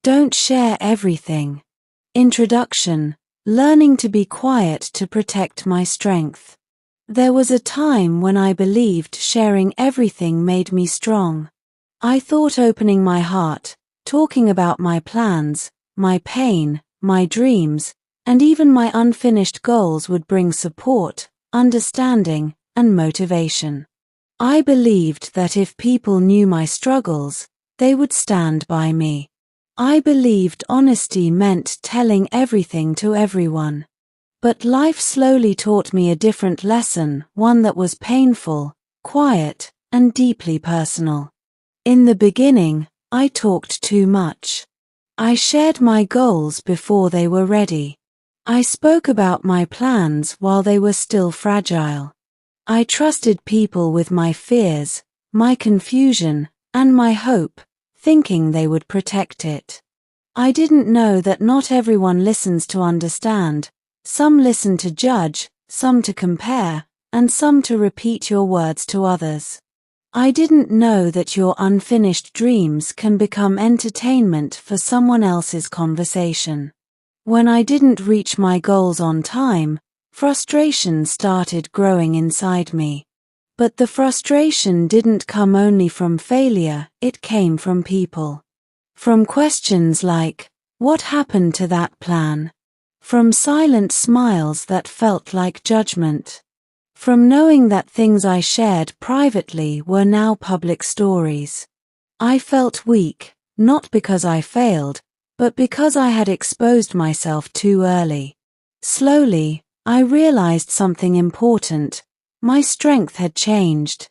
Don't share everything. Introduction: learning to be quiet to protect my strength. There was a time when I believed sharing everything made me strong. I thought opening my heart, talking about my plans, my pain, my dreams, and even my unfinished goals would bring support, understanding, and motivation. I believed that if people knew my struggles, they would stand by me. I believed honesty meant telling everything to everyone. But life slowly taught me a different lesson, one that was painful, quiet, and deeply personal. In the beginning, I talked too much. I shared my goals before they were ready. I spoke about my plans while they were still fragile. I trusted people with my fears, my confusion, and my hope, thinking they would protect it. I didn't know that not everyone listens to understand. Some listen to judge, some to compare, and some to repeat your words to others. I didn't know that your unfinished dreams can become entertainment for someone else's conversation. When I didn't reach my goals on time, frustration started growing inside me. But the frustration didn't come only from failure, it came from people. From questions like, "What happened to that plan?" From silent smiles that felt like judgment. From knowing that things I shared privately were now public stories. I felt weak, not because I failed, but because I had exposed myself too early. Slowly, I realized something important. My strength had changed.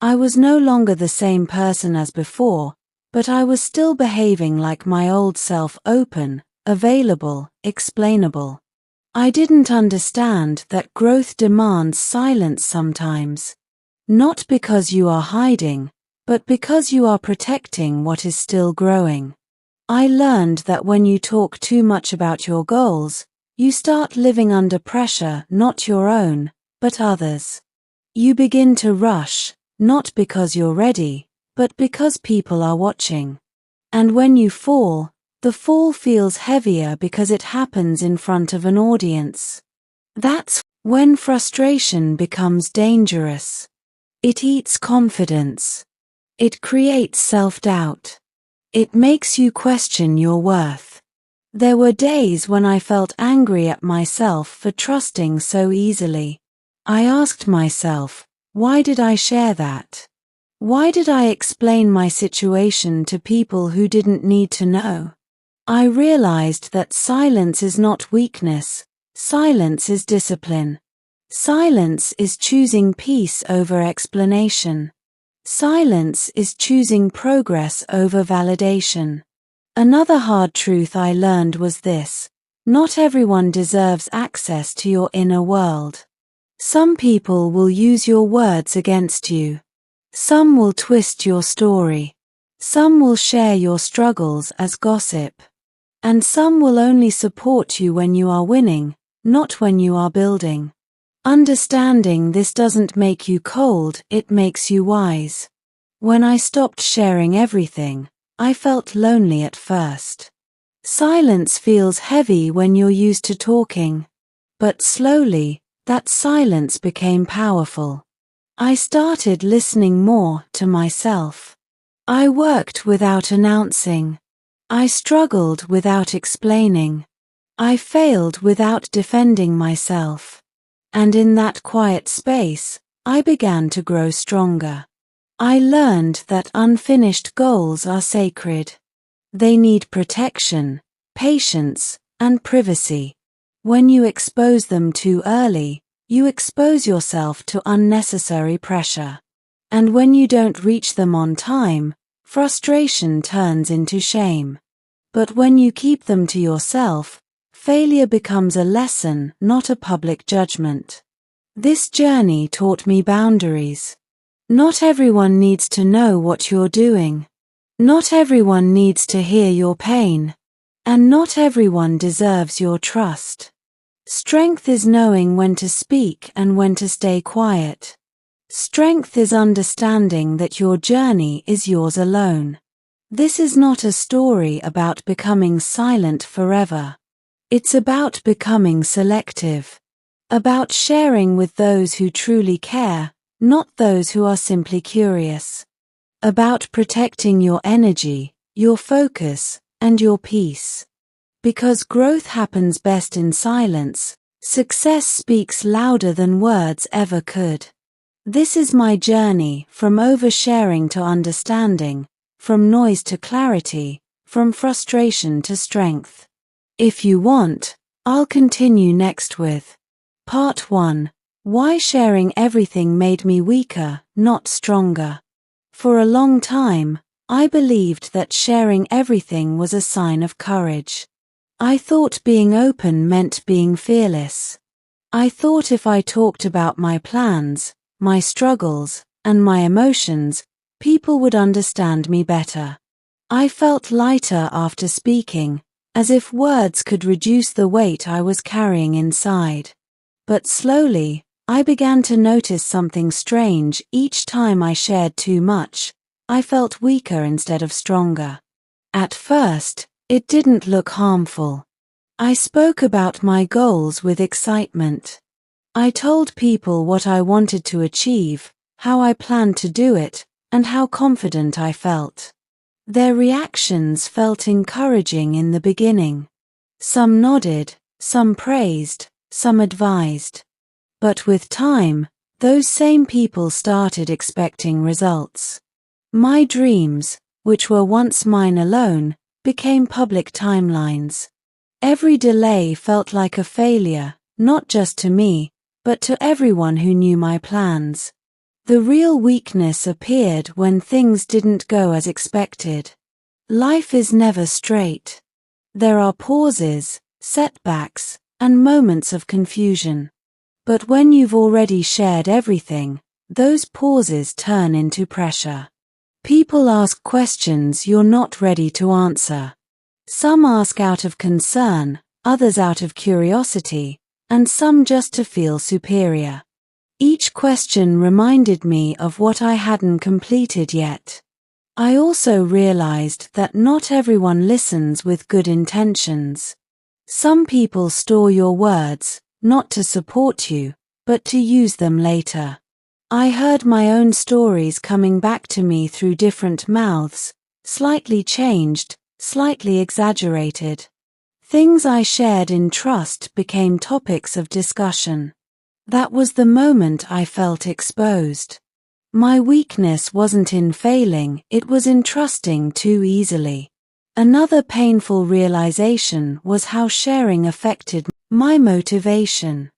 I was no longer the same person as before, but I was still behaving like my old self, open, available, explainable. I didn't understand that growth demands silence sometimes. Not because you are hiding, but because you are protecting what is still growing. I learned that when you talk too much about your goals, you start living under pressure, not your own, but others. You begin to rush, not because you're ready, but because people are watching. And when you fall, the fall feels heavier because it happens in front of an audience. That's when frustration becomes dangerous. It eats confidence. It creates self-doubt. It makes you question your worth. There were days when I felt angry at myself for trusting so easily. I asked myself, why did I share that? Why did I explain my situation to people who didn't need to know? I realized that silence is not weakness, silence is discipline. Silence is choosing peace over explanation. Silence is choosing progress over validation. Another hard truth I learned was this: not everyone deserves access to your inner world. Some people will use your words against you. Some will twist your story. Some will share your struggles as gossip. And some will only support you when you are winning, not when you are building. Understanding this doesn't make you cold, it makes you wise. When I stopped sharing everything, I felt lonely at first. Silence feels heavy when you're used to talking. But slowly, that silence became powerful. I started listening more to myself. I worked without announcing. I struggled without explaining. I failed without defending myself. And in that quiet space, I began to grow stronger. I learned that unfinished goals are sacred. They need protection, patience, and privacy. When you expose them too early, you expose yourself to unnecessary pressure. And when you don't reach them on time, frustration turns into shame. But when you keep them to yourself, failure becomes a lesson, not a public judgment. This journey taught me boundaries. Not everyone needs to know what you're doing. Not everyone needs to hear your pain. And not everyone deserves your trust. Strength is knowing when to speak and when to stay quiet. Strength is understanding that your journey is yours alone. This is not a story about becoming silent forever. It's about becoming selective. About sharing with those who truly care, not those who are simply curious. About protecting your energy, your focus, and your peace. Because growth happens best in silence, success speaks louder than words ever could. This is my journey from oversharing to understanding, from noise to clarity, from frustration to strength. If you want, I'll continue next with Part 1. Why sharing everything made me weaker, not stronger. For a long time, I believed that sharing everything was a sign of courage. I thought being open meant being fearless. I thought if I talked about my plans, my struggles, and my emotions, people would understand me better. I felt lighter after speaking, as if words could reduce the weight I was carrying inside. But slowly, I began to notice something strange. Each time I shared too much, I felt weaker instead of stronger. At first, it didn't look harmful. I spoke about my goals with excitement. I told people what I wanted to achieve, how I planned to do it, and how confident I felt. Their reactions felt encouraging in the beginning. Some nodded, some praised, some advised. But with time, those same people started expecting results. My dreams, which were once mine alone, became public timelines. Every delay felt like a failure, not just to me, but to everyone who knew my plans. The real weakness appeared when things didn't go as expected. Life is never straight. There are pauses, setbacks, and moments of confusion. But when you've already shared everything, those pauses turn into pressure. People ask questions you're not ready to answer. Some ask out of concern, others out of curiosity, and some just to feel superior. Each question reminded me of what I hadn't completed yet. I also realized that not everyone listens with good intentions. Some people store your words, not to support you, but to use them later. I heard my own stories coming back to me through different mouths, slightly changed, slightly exaggerated. Things I shared in trust became topics of discussion. That was the moment I felt exposed. My weakness wasn't in failing, it was in trusting too easily. Another painful realization was how sharing affected my motivation.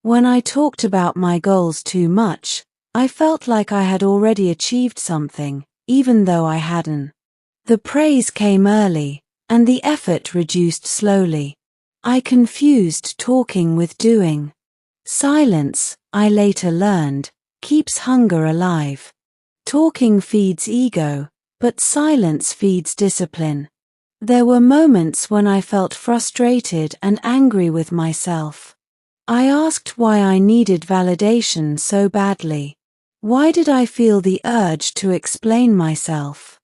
When I talked about my goals too much, I felt like I had already achieved something, even though I hadn't. The praise came early, and the effort reduced slowly. I confused talking with doing. Silence, I later learned, keeps hunger alive. Talking feeds ego, but silence feeds discipline. There were moments when I felt frustrated and angry with myself. I asked why I needed validation so badly. Why did I feel the urge to explain myself?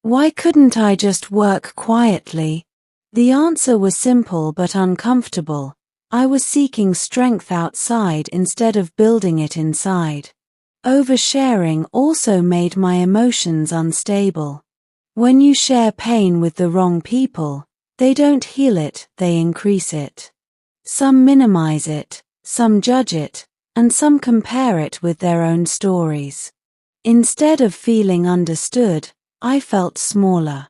Why couldn't I just work quietly? The answer was simple but uncomfortable. I was seeking strength outside instead of building it inside. Oversharing also made my emotions unstable. When you share pain with the wrong people, they don't heal it, they increase it. Some minimize it, some judge it, and some compare it with their own stories. Instead of feeling understood, I felt smaller.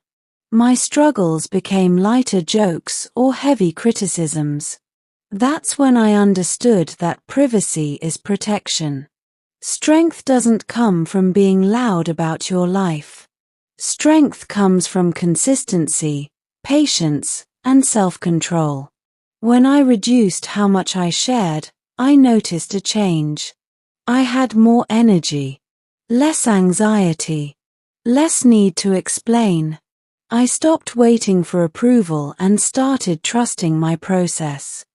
My struggles became lighter jokes or heavy criticisms. That's when I understood that privacy is protection. Strength doesn't come from being loud about your life. Strength comes from consistency, patience, and self-control. When I reduced how much I shared, I noticed a change. I had more energy, less anxiety, less need to explain. I stopped waiting for approval and started trusting my process.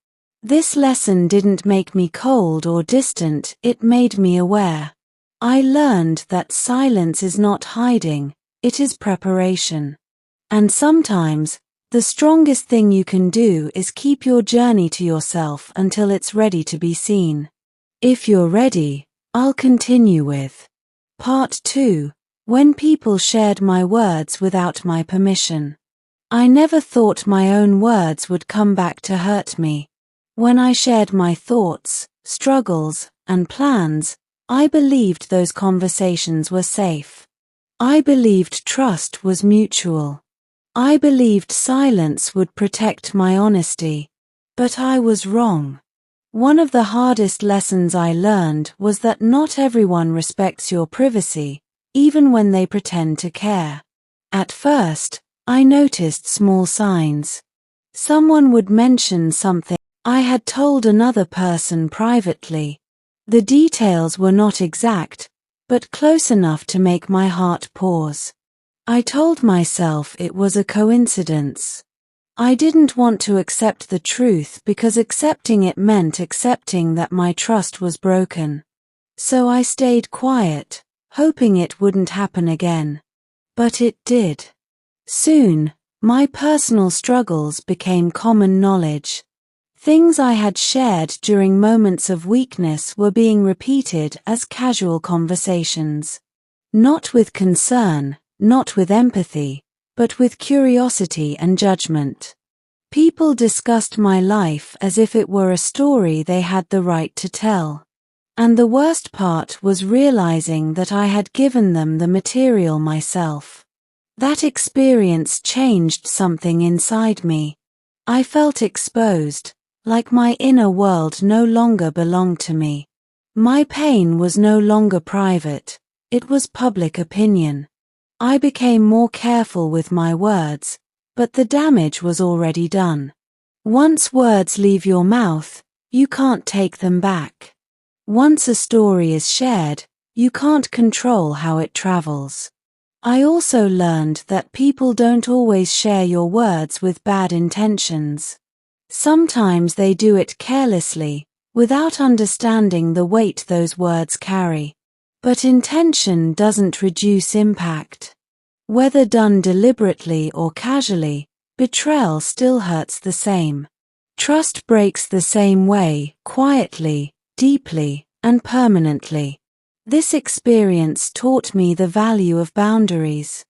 This lesson didn't make me cold or distant, it made me aware. I learned that silence is not hiding, it is preparation. And sometimes, the strongest thing you can do is keep your journey to yourself until it's ready to be seen. If you're ready, I'll continue with Part 2, when people shared my words without my permission. I never thought my own words would come back to hurt me. When I shared my thoughts, struggles, and plans, I believed those conversations were safe. I believed trust was mutual. I believed silence would protect my honesty. But I was wrong. One of the hardest lessons I learned was that not everyone respects your privacy, even when they pretend to care. At first, I noticed small signs. Someone would mention something I had told another person privately. The details were not exact, but close enough to make my heart pause. I told myself it was a coincidence. I didn't want to accept the truth because accepting it meant accepting that my trust was broken. So I stayed quiet, hoping it wouldn't happen again. But it did. Soon, my personal struggles became common knowledge. Things I had shared during moments of weakness were being repeated as casual conversations. Not with concern, not with empathy, but with curiosity and judgment. People discussed my life as if it were a story they had the right to tell. And the worst part was realizing that I had given them the material myself. That experience changed something inside me. I felt exposed, like my inner world no longer belonged to me. My pain was no longer private, it was public opinion. I became more careful with my words, but the damage was already done. Once words leave your mouth, you can't take them back. Once a story is shared, you can't control how it travels. I also learned that people don't always share your words with bad intentions. Sometimes they do it carelessly, without understanding the weight those words carry. But intention doesn't reduce impact. Whether done deliberately or casually, betrayal still hurts the same. Trust breaks the same way, quietly, deeply, and permanently. This experience taught me the value of boundaries.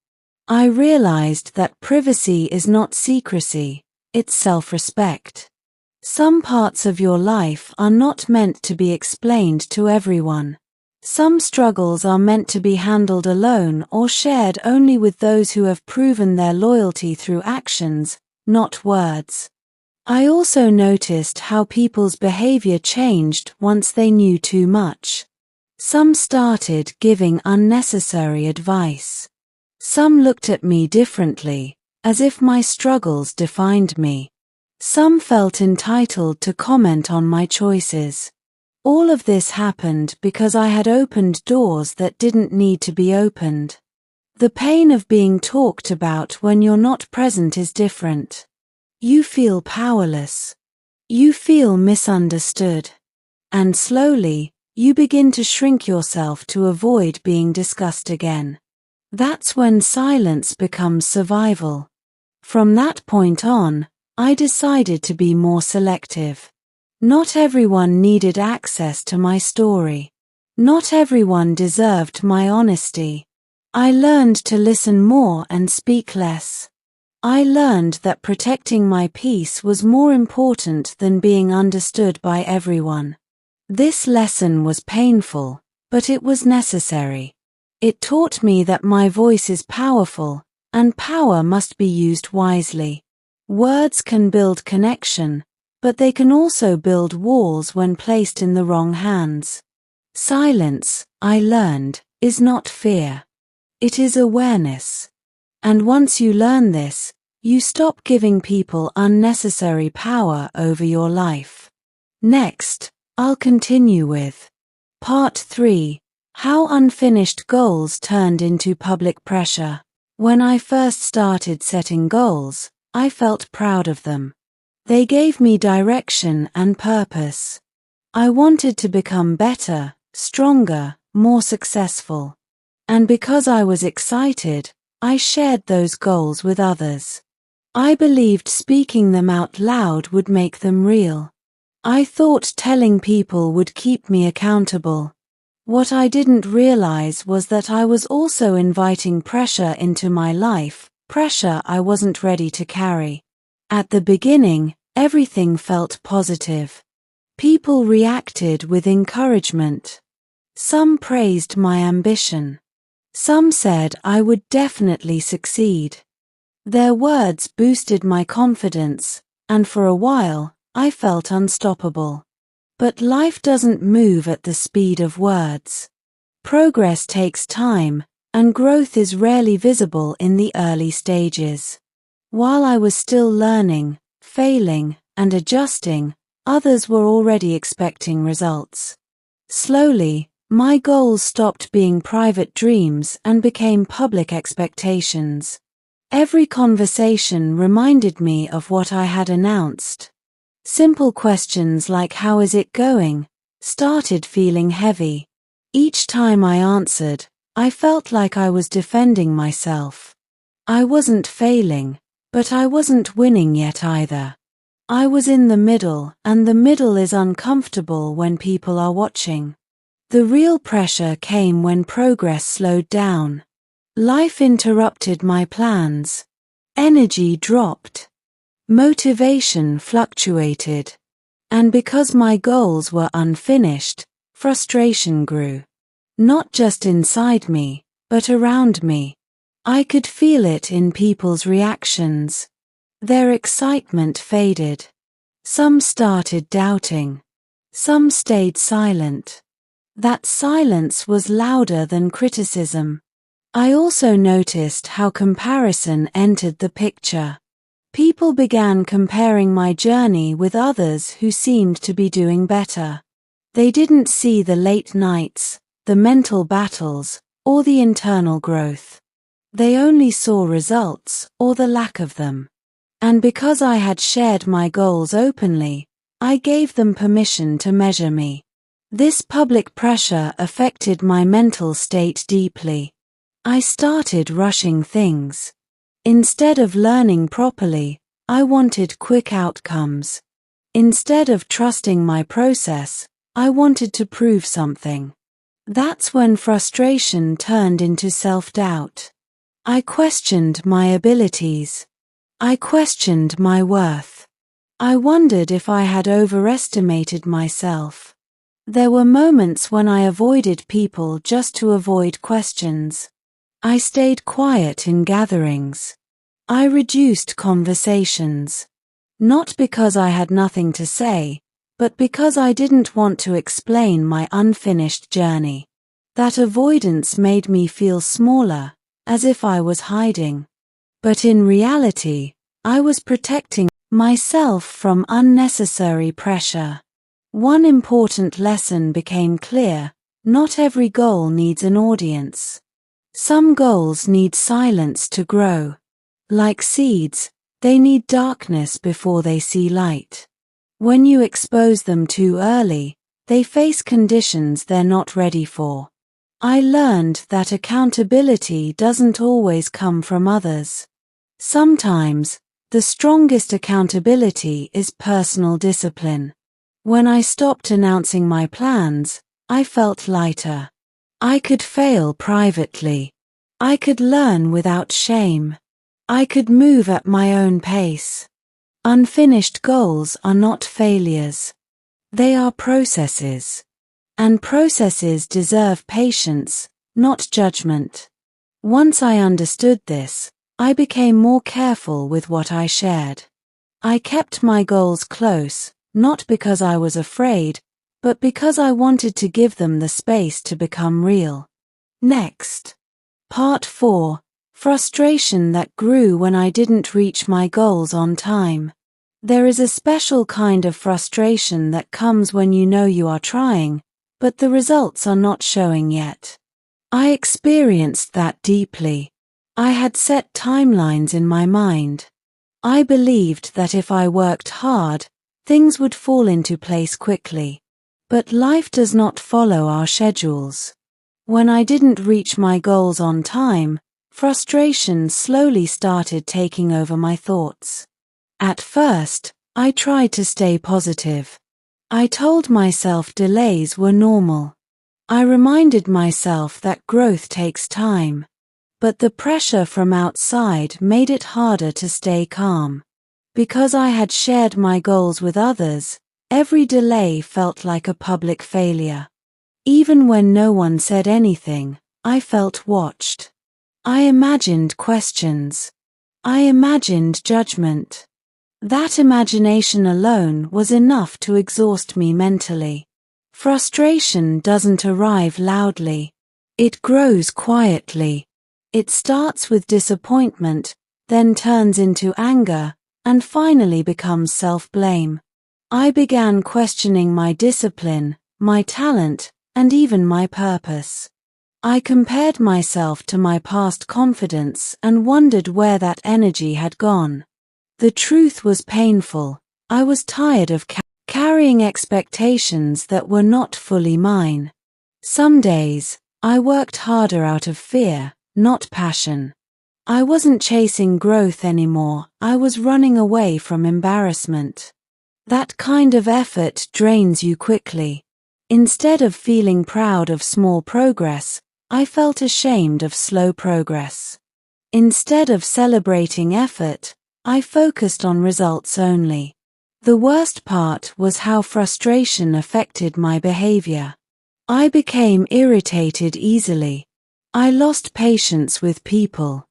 I realized that privacy is not secrecy, it's self-respect. Some parts of your life are not meant to be explained to everyone. Some struggles are meant to be handled alone or shared only with those who have proven their loyalty through actions, not words. I also noticed how people's behavior changed once they knew too much. Some started giving unnecessary advice. Some looked at me differently, as if my struggles defined me. Some felt entitled to comment on my choices. All of this happened because I had opened doors that didn't need to be opened. The pain of being talked about when you're not present is different. You feel powerless. You feel misunderstood. And slowly, you begin to shrink yourself to avoid being discussed again. That's when silence becomes survival. From that point on, I decided to be more selective. Not everyone needed access to my story. Not everyone deserved my honesty. I learned to listen more and speak less. I learned that protecting my peace was more important than being understood by everyone. This lesson was painful, but it was necessary. It taught me that my voice is powerful, and power must be used wisely. Words can build connection, but they can also build walls when placed in the wrong hands. Silence, I learned, is not fear. It is awareness. And once you learn this, you stop giving people unnecessary power over your life. Next, I'll continue with Part 3, How Unfinished Goals Turned into Public Pressure. When I first started setting goals, I felt proud of them. They gave me direction and purpose. I wanted to become better, stronger, more successful. And because I was excited, I shared those goals with others. I believed speaking them out loud would make them real. I thought telling people would keep me accountable. What I didn't realize was that I was also inviting pressure into my life, pressure I wasn't ready to carry. At the beginning, everything felt positive. People reacted with encouragement. Some praised my ambition. Some said I would definitely succeed. Their words boosted my confidence, and for a while, I felt unstoppable. But life doesn't move at the speed of words. Progress takes time, and growth is rarely visible in the early stages. While I was still learning, failing, and adjusting, others were already expecting results. Slowly, my goals stopped being private dreams and became public expectations. Every conversation reminded me of what I had announced. Simple questions like "How is it going?" started feeling heavy. Each time I answered, I felt like I was defending myself. I wasn't failing, but I wasn't winning yet either. I was in the middle, and the middle is uncomfortable when people are watching. The real pressure came when progress slowed down. Life interrupted my plans. Energy dropped. Motivation fluctuated. And because my goals were unfinished, frustration grew. Not just inside me, but around me. I could feel it in people's reactions. Their excitement faded. Some started doubting. Some stayed silent. That silence was louder than criticism. I also noticed how comparison entered the picture. People began comparing my journey with others who seemed to be doing better. They didn't see the late nights, the mental battles, or the internal growth. They only saw results, or the lack of them. And because I had shared my goals openly, I gave them permission to measure me. This public pressure affected my mental state deeply. I started rushing things. Instead of learning properly, I wanted quick outcomes. Instead of trusting my process, I wanted to prove something. That's when frustration turned into self-doubt. I questioned my abilities. I questioned my worth. I wondered if I had overestimated myself. There were moments when I avoided people just to avoid questions. I stayed quiet in gatherings. I reduced conversations. Not because I had nothing to say, but because I didn't want to explain my unfinished journey. That avoidance made me feel smaller, as if I was hiding. But in reality, I was protecting myself from unnecessary pressure. One important lesson became clear: not every goal needs an audience. Some goals need silence to grow. Like seeds, they need darkness before they see light. When you expose them too early, they face conditions they're not ready for. I learned that accountability doesn't always come from others. Sometimes, the strongest accountability is personal discipline. When I stopped announcing my plans, I felt lighter. I could fail privately. I could learn without shame. I could move at my own pace. Unfinished goals are not failures. They are processes. And processes deserve patience, not judgment. Once I understood this, I became more careful with what I shared. I kept my goals close, not because I was afraid, but because I wanted to give them the space to become real. Next. Part 4. Frustration that grew when I didn't reach my goals on time. There is a special kind of frustration that comes when you know you are trying, but the results are not showing yet. I experienced that deeply. I had set timelines in my mind. I believed that if I worked hard, things would fall into place quickly. But life does not follow our schedules. When I didn't reach my goals on time, frustration slowly started taking over my thoughts. At first, I tried to stay positive. I told myself delays were normal. I reminded myself that growth takes time. But the pressure from outside made it harder to stay calm. Because I had shared my goals with others, every delay felt like a public failure. Even when no one said anything, I felt watched. I imagined questions. I imagined judgment. That imagination alone was enough to exhaust me mentally. Frustration doesn't arrive loudly. It grows quietly. It starts with disappointment, then turns into anger, and finally becomes self-blame. I began questioning my discipline, my talent, and even my purpose. I compared myself to my past confidence and wondered where that energy had gone. The truth was painful. I was tired of carrying expectations that were not fully mine. Some days, I worked harder out of fear, not passion. I wasn't chasing growth anymore, I was running away from embarrassment. That kind of effort drains you quickly. Instead of feeling proud of small progress, I felt ashamed of slow progress. Instead of celebrating effort, I focused on results only. The worst part was how frustration affected my behavior. I became irritated easily. I lost patience with people.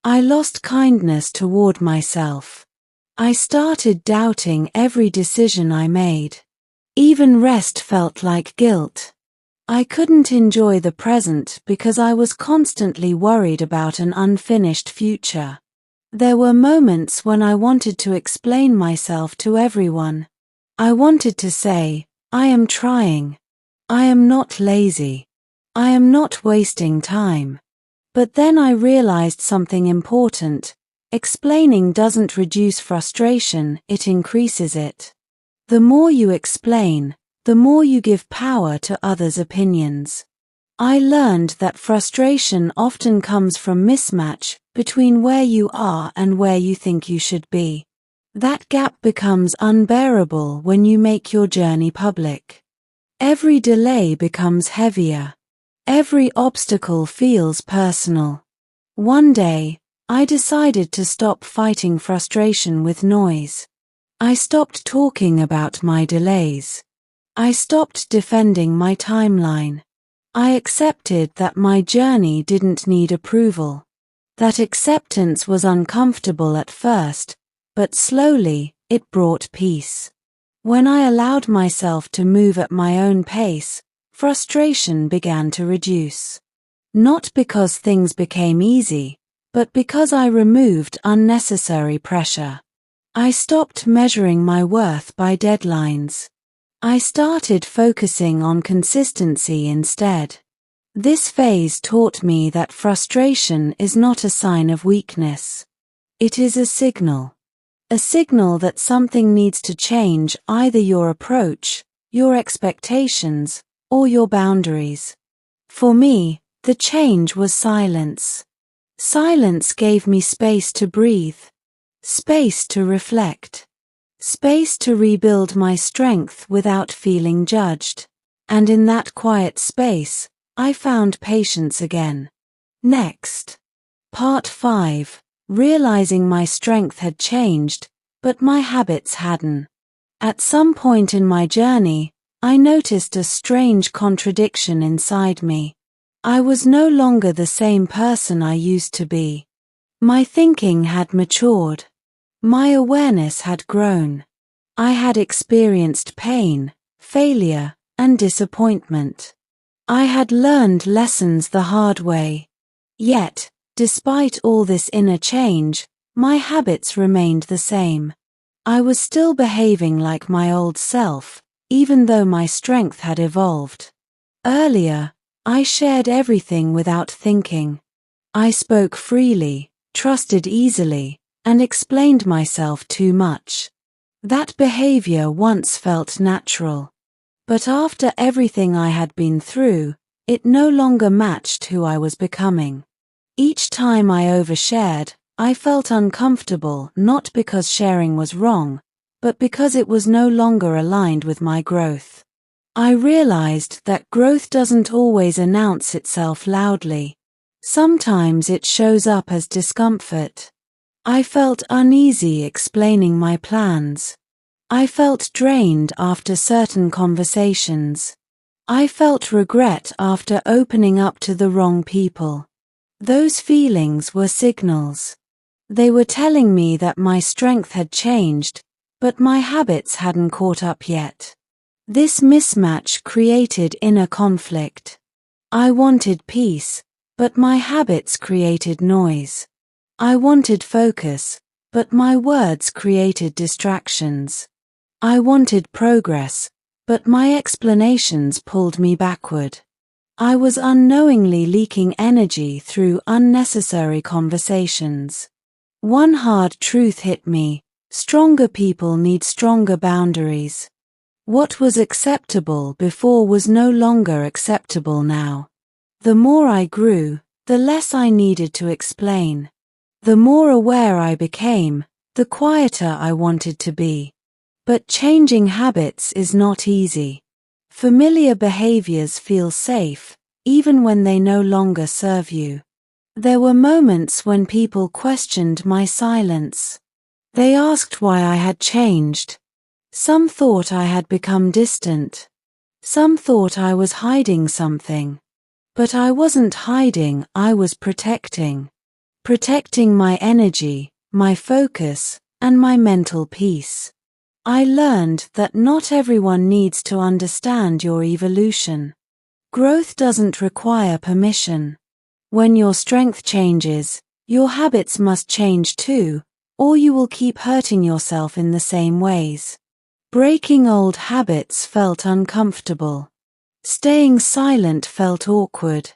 I lost kindness toward myself. I started doubting every decision I made. Even rest felt like guilt. I couldn't enjoy the present because I was constantly worried about an unfinished future. There were moments when I wanted to explain myself to everyone. I wanted to say, I am trying. I am not lazy. I am not wasting time. But then I realized something important. Explaining doesn't reduce frustration, it increases it. The more you explain, the more you give power to others' opinions. I learned that frustration often comes from mismatch between where you are and where you think you should be. That gap becomes unbearable when you make your journey public. Every delay becomes heavier. Every obstacle feels personal. One day, I decided to stop fighting frustration with noise. I stopped talking about my delays. I stopped defending my timeline. I accepted that my journey didn't need approval. That acceptance was uncomfortable at first, but slowly, it brought peace. When I allowed myself to move at my own pace, frustration began to reduce. Not because things became easy, but because I removed unnecessary pressure. I stopped measuring my worth by deadlines. I started focusing on consistency instead. This phase taught me that frustration is not a sign of weakness. It is a signal. A signal that something needs to change, either your approach, your expectations, or your boundaries. For me, the change was silence. Silence gave me space to breathe, space to reflect, space to rebuild my strength without feeling judged. And in that quiet space, I found patience again. Next. Part 5. Realizing my strength had changed, but my habits hadn't. At some point in my journey, I noticed a strange contradiction inside me. I was no longer the same person I used to be. My thinking had matured. My awareness had grown. I had experienced pain, failure, and disappointment. I had learned lessons the hard way. Yet, despite all this inner change, my habits remained the same. I was still behaving like my old self, even though my strength had evolved. Earlier, I shared everything without thinking. I spoke freely, trusted easily, and explained myself too much. That behavior once felt natural. But after everything I had been through, it no longer matched who I was becoming. Each time I overshared, I felt uncomfortable, not because sharing was wrong, but because it was no longer aligned with my growth. I realized that growth doesn't always announce itself loudly. Sometimes it shows up as discomfort. I felt uneasy explaining my plans. I felt drained after certain conversations. I felt regret after opening up to the wrong people. Those feelings were signals. They were telling me that my strength had changed, but my habits hadn't caught up yet. This mismatch created inner conflict. I wanted peace, but my habits created noise. I wanted focus, but my words created distractions. I wanted progress, but my explanations pulled me backward. I was unknowingly leaking energy through unnecessary conversations. One hard truth hit me: stronger people need stronger boundaries. What was acceptable before was no longer acceptable now. The more I grew, the less I needed to explain. The more aware I became, the quieter I wanted to be. But changing habits is not easy. Familiar behaviors feel safe, even when they no longer serve you. There were moments when people questioned my silence. They asked why I had changed. Some thought I had become distant. Some thought I was hiding something. But I wasn't hiding, I was protecting. Protecting my energy, my focus, and my mental peace. I learned that not everyone needs to understand your evolution. Growth doesn't require permission. When your strength changes, your habits must change too, or you will keep hurting yourself in the same ways. Breaking old habits felt uncomfortable. Staying silent felt awkward.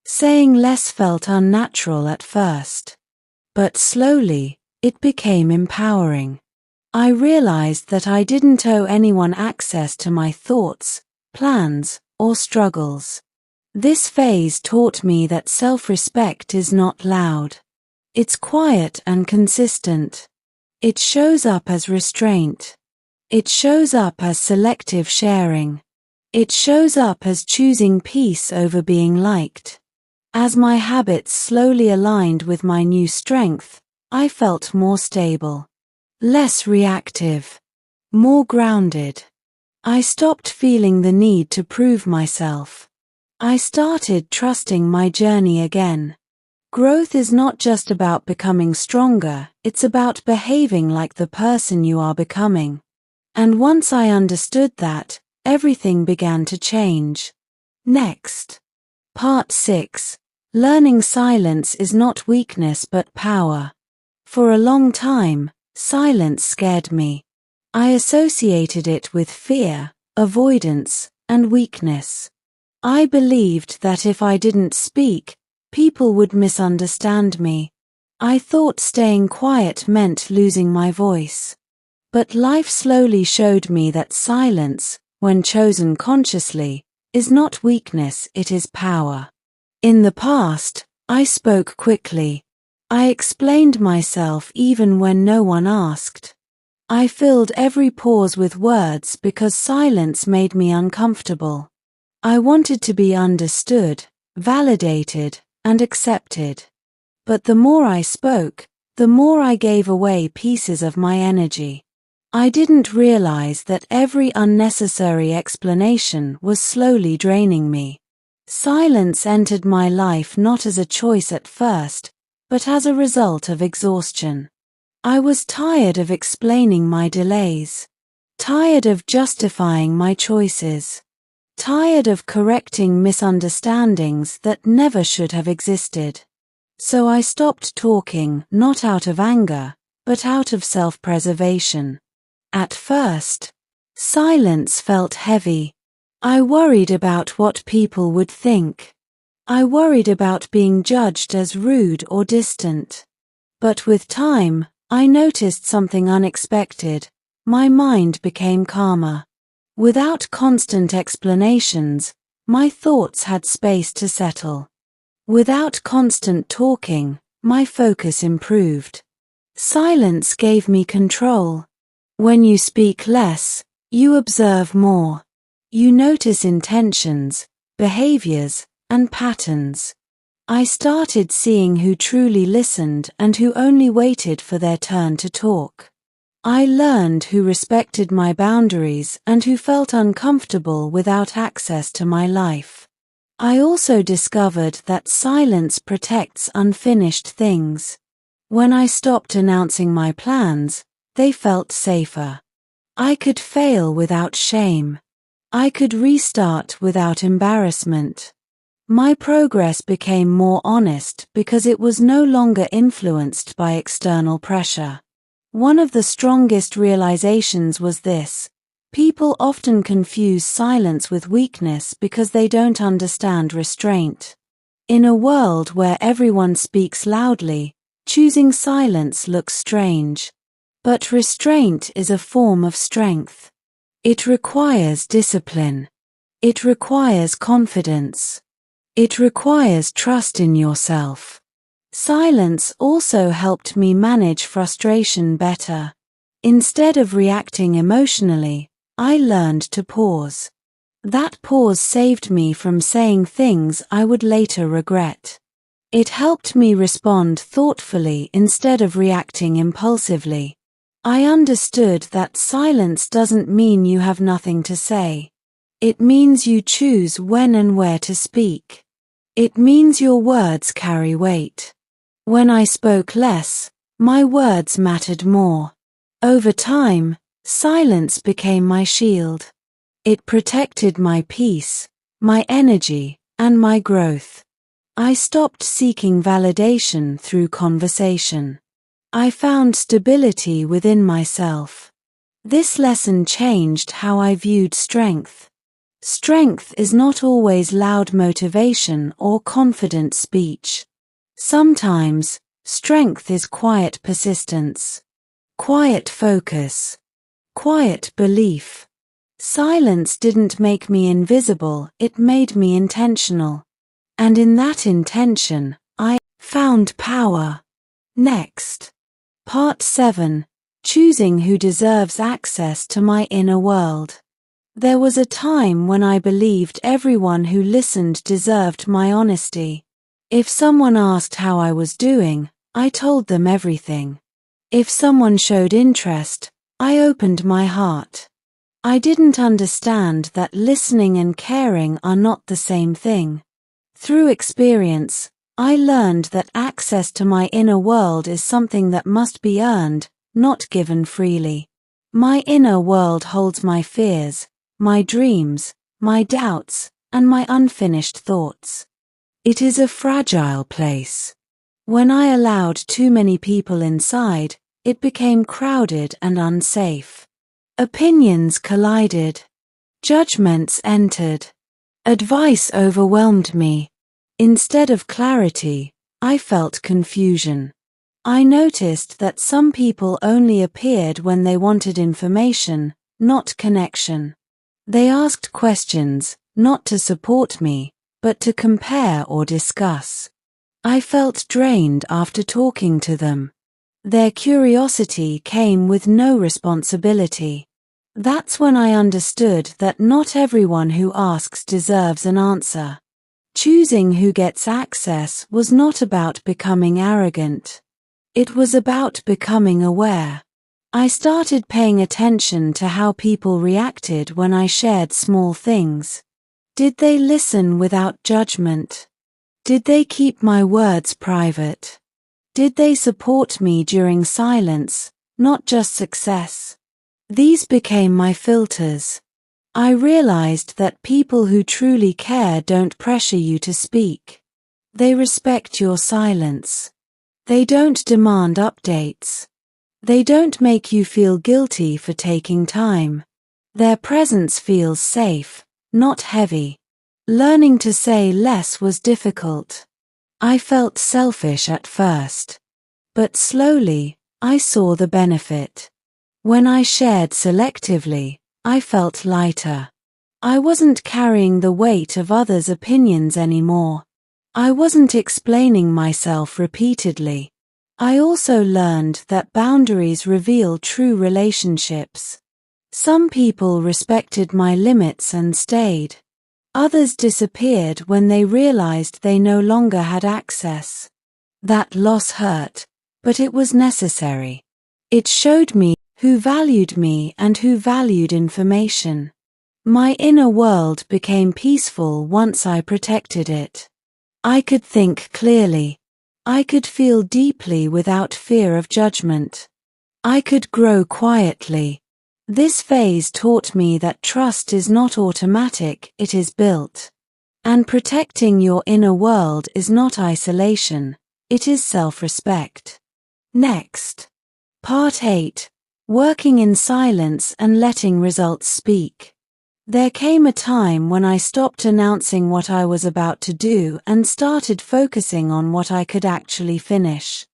Saying less felt unnatural at first. But slowly, it became empowering. I realized that I didn't owe anyone access to my thoughts, plans, or struggles. This phase taught me that self-respect is not loud. It's quiet and consistent. It shows up as restraint. It shows up as selective sharing. It shows up as choosing peace over being liked. As my habits slowly aligned with my new strength, I felt more stable. Less reactive. More grounded. I stopped feeling the need to prove myself. I started trusting my journey again. Growth is not just about becoming stronger, it's about behaving like the person you are becoming. And once I understood that, everything began to change. Next. Part 6. Learning silence is not weakness but power. For a long time, silence scared me. I associated it with fear, avoidance, and weakness. I believed that if I didn't speak, people would misunderstand me. I thought staying quiet meant losing my voice. But life slowly showed me that silence, when chosen consciously, is not weakness, it is power. In the past, I spoke quickly. I explained myself even when no one asked. I filled every pause with words because silence made me uncomfortable. I wanted to be understood, validated, and accepted. But the more I spoke, the more I gave away pieces of my energy. I didn't realize that every unnecessary explanation was slowly draining me. Silence entered my life not as a choice at first, but as a result of exhaustion. I was tired of explaining my delays, tired of justifying my choices, tired of correcting misunderstandings that never should have existed. So I stopped talking, not out of anger, but out of self-preservation. At first, silence felt heavy. I worried about what people would think. I worried about being judged as rude or distant. But with time, I noticed something unexpected. My mind became calmer. Without constant explanations, my thoughts had space to settle. Without constant talking, my focus improved. Silence gave me control. When you speak less, you observe more. You notice intentions, behaviors, and patterns. I started seeing who truly listened and who only waited for their turn to talk. I learned who respected my boundaries and who felt uncomfortable without access to my life. I also discovered that silence protects unfinished things. When I stopped announcing my plans, they felt safer. I could fail without shame. I could restart without embarrassment. My progress became more honest because it was no longer influenced by external pressure. One of the strongest realizations was this: people often confuse silence with weakness because they don't understand restraint. In a world where everyone speaks loudly, choosing silence looks strange. But restraint is a form of strength. It requires discipline. It requires confidence. It requires trust in yourself. Silence also helped me manage frustration better. Instead of reacting emotionally, I learned to pause. That pause saved me from saying things I would later regret. It helped me respond thoughtfully instead of reacting impulsively. I understood that silence doesn't mean you have nothing to say. It means you choose when and where to speak. It means your words carry weight. When I spoke less, my words mattered more. Over time, silence became my shield. It protected my peace, my energy, and my growth. I stopped seeking validation through conversation. I found stability within myself. This lesson changed how I viewed strength. Strength is not always loud motivation or confident speech. Sometimes, strength is quiet persistence, quiet focus, quiet belief. Silence didn't make me invisible, it made me intentional. And in that intention, I found power. Next. Part 7. Choosing who deserves access to my inner world. There was a time when I believed everyone who listened deserved my honesty. If someone asked how I was doing, I told them everything. If someone showed interest, I opened my heart. I didn't understand that listening and caring are not the same thing. Through experience, I learned that access to my inner world is something that must be earned, not given freely. My inner world holds my fears, my dreams, my doubts, and my unfinished thoughts. It is a fragile place. When I allowed too many people inside, it became crowded and unsafe. Opinions collided. Judgments entered. Advice overwhelmed me. Instead of clarity, I felt confusion. I noticed that some people only appeared when they wanted information, not connection. They asked questions, not to support me, but to compare or discuss. I felt drained after talking to them. Their curiosity came with no responsibility. That's when I understood that not everyone who asks deserves an answer. Choosing who gets access was not about becoming arrogant. It was about becoming aware. I started paying attention to how people reacted when I shared small things. Did they listen without judgment? Did they keep my words private? Did they support me during silence, not just success? These became my filters. I realized that people who truly care don't pressure you to speak. They respect your silence. They don't demand updates. They don't make you feel guilty for taking time. Their presence feels safe, not heavy. Learning to say less was difficult. I felt selfish at first. But slowly, I saw the benefit. When I shared selectively, I felt lighter. I wasn't carrying the weight of others' opinions anymore. I wasn't explaining myself repeatedly. I also learned that boundaries reveal true relationships. Some people respected my limits and stayed. Others disappeared when they realized they no longer had access. That loss hurt, but it was necessary. It showed me who valued me and who valued information. My inner world became peaceful once I protected it. I could think clearly. I could feel deeply without fear of judgment. I could grow quietly. This phase taught me that trust is not automatic, it is built. And protecting your inner world is not isolation, it is self-respect. Next. Part 8. Working in silence and letting results speak. There came a time when I stopped announcing what I was about to do and started focusing on what I could actually finish.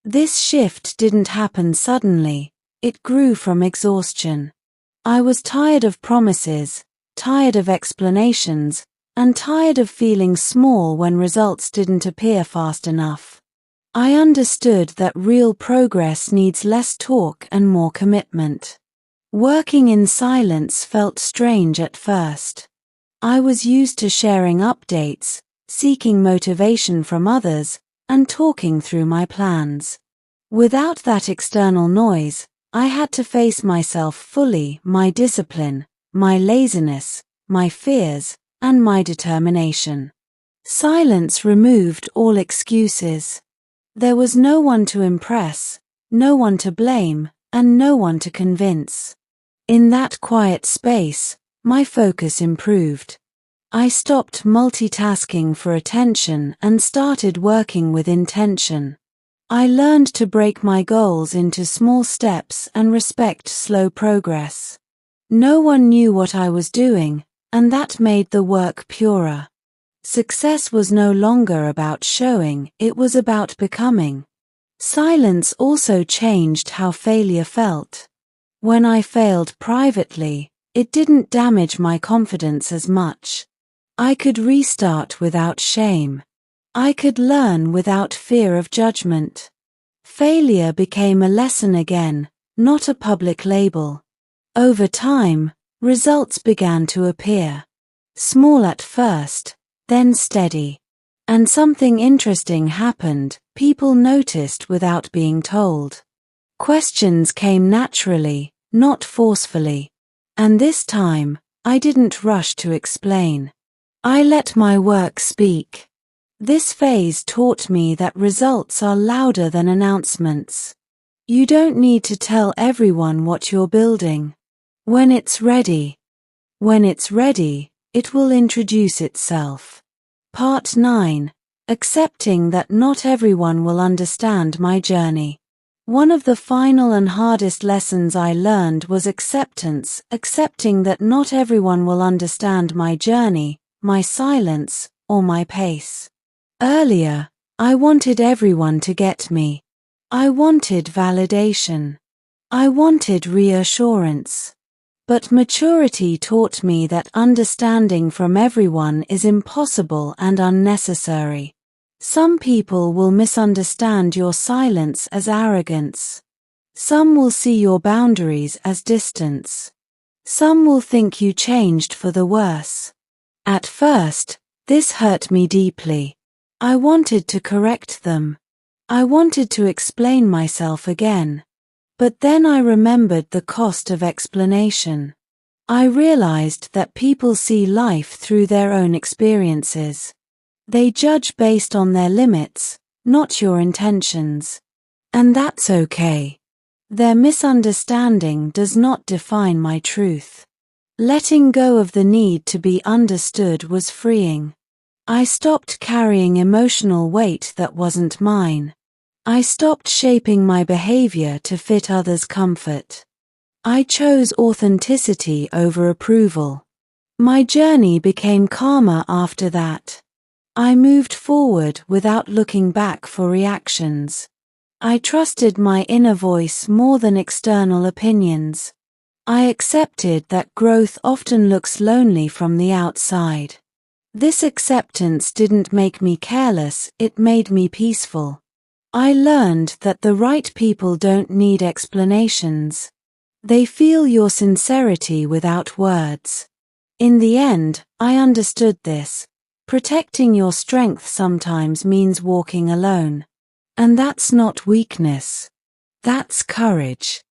This shift didn't happen suddenly. It grew from exhaustion. I was tired of promises, tired of explanations, and tired of feeling small when results didn't appear fast enough. I understood that real progress needs less talk and more commitment. Working in silence felt strange at first. I was used to sharing updates, seeking motivation from others, and talking through my plans. Without that external noise, I had to face myself fully, my discipline, my laziness, my fears, and my determination. Silence removed all excuses. There was no one to impress, no one to blame, and no one to convince. In that quiet space, my focus improved. I stopped multitasking for attention and started working with intention. I learned to break my goals into small steps and respect slow progress. No one knew what I was doing, and that made the work purer. Success was no longer about showing, it was about becoming. Silence also changed how failure felt. When I failed privately, it didn't damage my confidence as much. I could restart without shame. I could learn without fear of judgment. Failure became a lesson again, not a public label. Over time, results began to appear. Small at first, then steady. And something interesting happened, people noticed without being told. Questions came naturally, not forcefully. And this time, I didn't rush to explain. I let my work speak. This phase taught me that results are louder than announcements. You don't need to tell everyone what you're building. When it's ready, it will introduce itself. Part 9. Accepting that not everyone will understand my journey. One of the final and hardest lessons I learned was acceptance, accepting that not everyone will understand my journey, my silence, or my pace. Earlier, I wanted everyone to get me. I wanted validation. I wanted reassurance. But maturity taught me that understanding from everyone is impossible and unnecessary. Some people will misunderstand your silence as arrogance. Some will see your boundaries as distance. Some will think you changed for the worse. At first, this hurt me deeply. I wanted to correct them. I wanted to explain myself again. But then I remembered the cost of explanation. I realized that people see life through their own experiences. They judge based on their limits, not your intentions. And that's okay. Their misunderstanding does not define my truth. Letting go of the need to be understood was freeing. I stopped carrying emotional weight that wasn't mine. I stopped shaping my behavior to fit others' comfort. I chose authenticity over approval. My journey became calmer after that. I moved forward without looking back for reactions. I trusted my inner voice more than external opinions. I accepted that growth often looks lonely from the outside. This acceptance didn't make me careless, it made me peaceful. I learned that the right people don't need explanations. They feel your sincerity without words. In the end, I understood this. Protecting your strength sometimes means walking alone. And that's not weakness. That's courage.